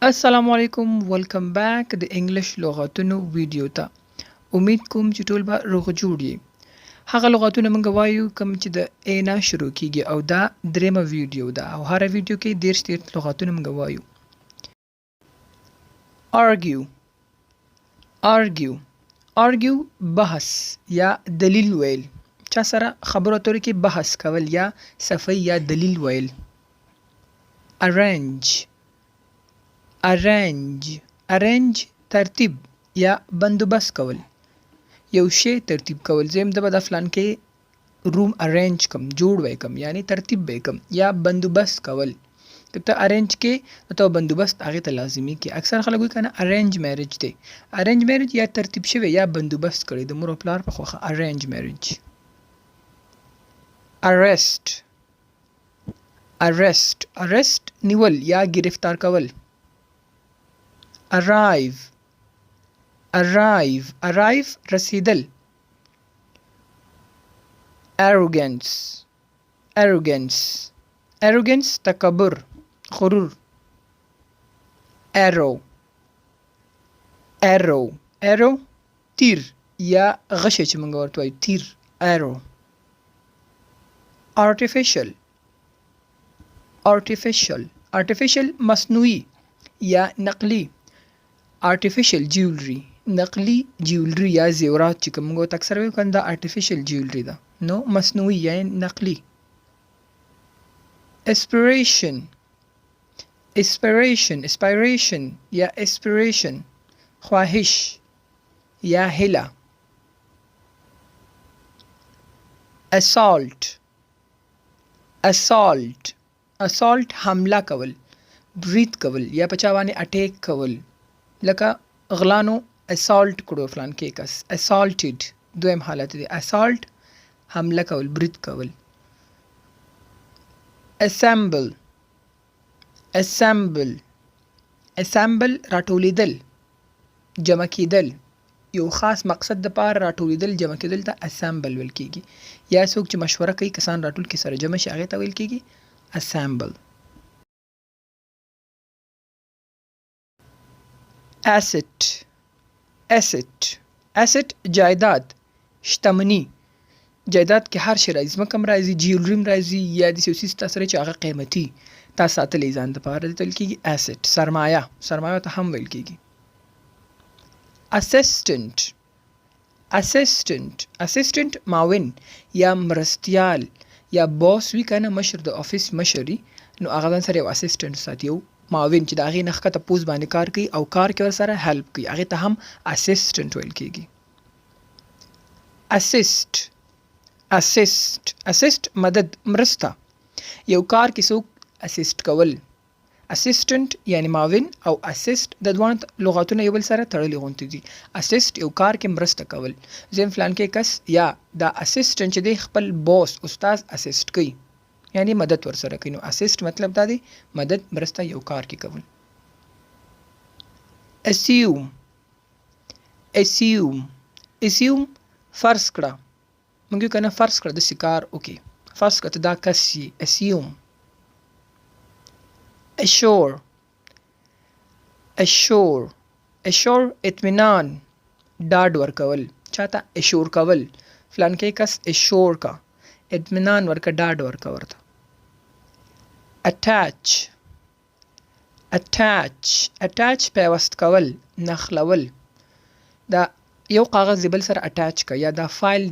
السلام علیکم ویلکم بیک د انګلش لغاتونو ویډیو ته امید کوم چې ټول به روغ جوړ یې هغه لغاتونه موږ وایو کوم چې د ا نه شروع کیږي او دا دریمه ویډیو ده او هر ویډیو کې 30 لغاتونه موږ وایو argue argue argue بحث یا دلیل ویل چا سره خبرو اترو کې بحث کول یا صفحه یا دلیل ویل arrange arrange ترتیب یا بندوبست کول یو شی ترتیب کول زم د بد فلان کې روم ارینج کم جوړ وکم یعنی ترتیب وکم یا بندوبست کول کته ارینج کې ته بندوبست هغه ته لازمی کې اکثر خلک وایي کنه ارینج میریج دی ارینج میریج یا ترتیب شوی یا بندوبست کړي د مور پلار په خوخه ارینج میریج arrest نیول یا گرفتار کول arrive رسیدل arrogance تکبر غرور arrow تیر یا غشه چې موږ ورته وایو تیر arrow artificial مصنوعي یا نقلی artificial jewelry نقلی جیولری یا زیورات چې کوم غو اکثر وي کنده artificial jewelry ده نو مصنوعي یا نقلی aspiration یا aspiration خواهش یا هیله assault حمله کول برید کول یا پچاوانی اٹیک کول لکه غلانو assault کړو فلان کې کس assaulted دویم حالت دی assault حمله کول برید کول assemble راټولیدل جمع کیدل یو خاص مقصد د پاره راټولیدل جمع کیدل ته assemble ویل کیږي یا څوک چې مشوره کوي کسان راټول کې سره جمع شي هغه ته ویل کیږي assemble asset جایداد شتمنی جایداد کې هر شی راځي مکم راځي جیولریم راځي یا د سیاسي تاثیر چې هغه قیمتي تاسو ساتلې ځان د پاره تل کېږي asset سرمایه ته هم ویل کېږي assistant معاون یا مرستیال یا باس وی کنه مشر د افیس مشري نو هغه ځان سره یو اسسټنټ ساتي یو معاون چې دا غي نخکه ته پوز باندې کار کوي او کار کې ور سره هیلپ کوي هغه ته هم اسسټنټ ویل کېږي اسست مدد مرسته یو کار کې څوک اسست کول اسسټنټ یعنی معاون او اسست د دوه لغاتونه یو بل سره تړلي غونډې دي اسست یو کار کې مرسته کول زم فلان کې کس یا دا اسسټنټ چې د خپل باس استاد اسست کوي یعنی مدد ور سره کوي نو اسست مطلب دا دی مدد مرسته یو کار کې کول assume فرض کړه موږ کنه فرض کړه د سکار اوکي فرض کړه دا کس شي assume assure اطمینان ډاډ ورکول چاته اشور کول فلان کې کس اشور کا اطمینان ورکا ډاډ ورکا ورته attach پیوست کول نخلول دا یو کاغذ بل سره اٹیچ کا یا دا فایل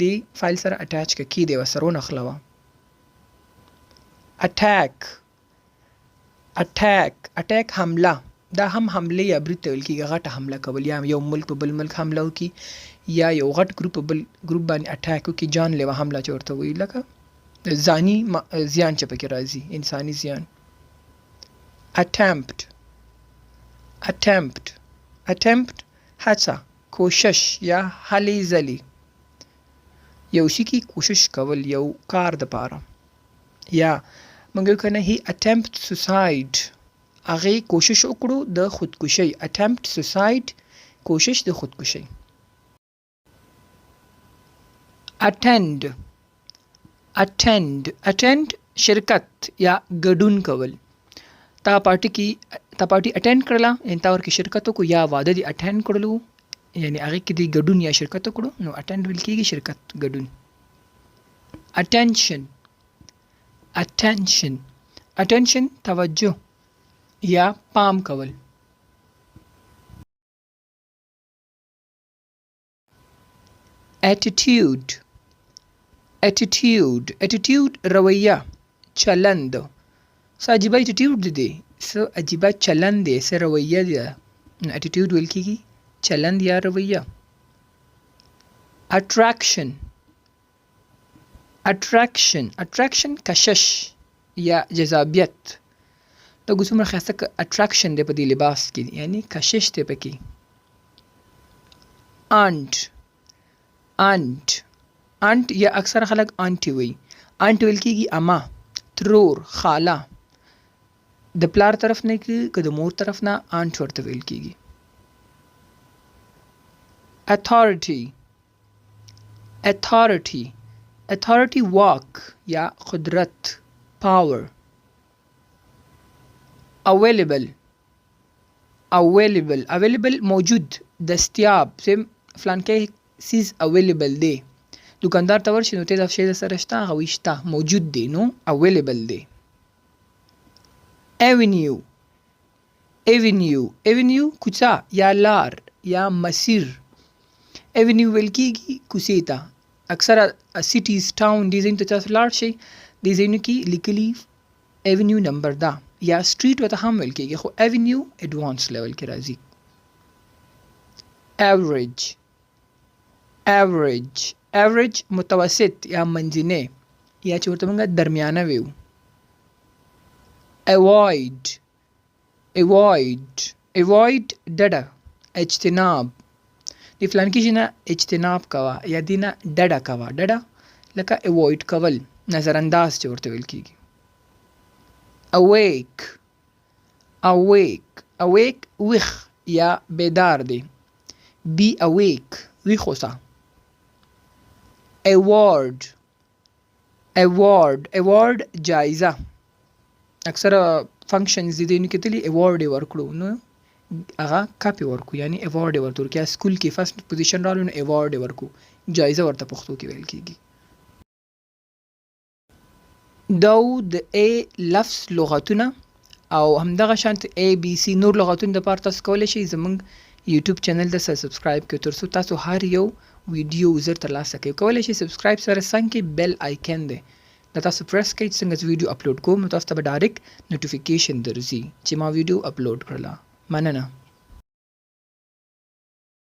سره اٹیچ کا کی دی وسرو نخلوا اٹیک حمله دا هم حمله یا برید ته ویل کېږي غټه حمله کول یا یو ملک په بل ملک حمله وکړي یا یو غټ ګروپ بل ګروپ باندې اٹیک وکړي جان لیوا حمله چې ورته وایي لکه ځاني زیان چې پکې راځي انساني زیان attempt هڅه کوشش یا هلې ځلې یو شي کې کوشش کول یو کار د پاره یا موږ کنه هی attempt suicide هغه کوشش وکړو د خودکشي attempt suicide کوشش د خودکشي attend شرکت یا ګډون کول تا پارټي کې تا پارټي اټینډ کړله یعنې تا ورکې شرکت وکړو یا واده دې اټینډ کړلو یعنې هغې کې دې ګډون یا شرکت وکړو نو اټینډ ویل کېږي شرکت ګډون. attention attention attention توجه یا پام کول. attitude attitude attitude رویه چلند څه عجیبه attitude دی څه عجیبه چلند دی څه رویه ده نو attitude ویل کېږي چلند یا رویه. attraction attraction attraction کشش یا جذابیت دا څومره ښایسته attraction دی په دې لباس کې یعنی کشش دی پکې. aunt aunt aunt یا اکثر خلک آنټي وي. آنټ ویل کېږي اما ترور خاله د پلار طرف نه که د مور طرف نه آنټ ورته ویل کېږي. authority authority authority واک یا قدرت power. available available available موجود دستیاب سیم فلان کې سیز available دی دکاندار ته ورشي نو ته دا شی سره شته هغه شته موجود دی نو available دی. avenue avenue avenue کوڅه یا لار یا مسیر. avenue ویل کېږي کوڅې ته اکثره سیټیز ټاون دې ځایونو ته تاسو لاړ شئ دې ځایونو کې لیکلي avenue نمبر ده یا سټریټ ورته هم ویل کېږي خو avenue ایډوانس لیول کې راځي. average average average متوسط یا منځنی یا چې ورته موږ درمیانه ویو. avoid avoid avoid ډډه اجتناب د فلان کې نه اجتناب کوه یا دې نه ډډه کوه ډډه لکه avoid کول نظر انداز چې ورته ویل کېږي. awake awake awake ویښ یا بیدار دی. be awake ویښ اوسه. award award award جایزه اکثره فنکشنز دي نو کې تلي award ورکړو نو هغه کاپي ورکو یعنی award ورته ورکو سکول کې فرست پوزیشن رالو نو award ورکو جایزه ورته پښتو کې ویل کېږي. دا د A لفظ لغاتونه او همدغه شانت ABC نور لغاتونه د پاره تاسو کولی شئ زموږ یوټیوب چینل ته سبسکرایب کړئ ترڅو تاسو هر یو ویډیو زر ترلاسه کړئ. کولی شئ سبسکرایب سره څنګ کې بیل آیکن دی دا تاسو پریس کړئ څنګه چې ویډیو اپلوډ کوم نو تاسو ته به ډایرکټ نوټیفیکیشن درځي چې ما ویډیو اپلوډ کړله. مننه.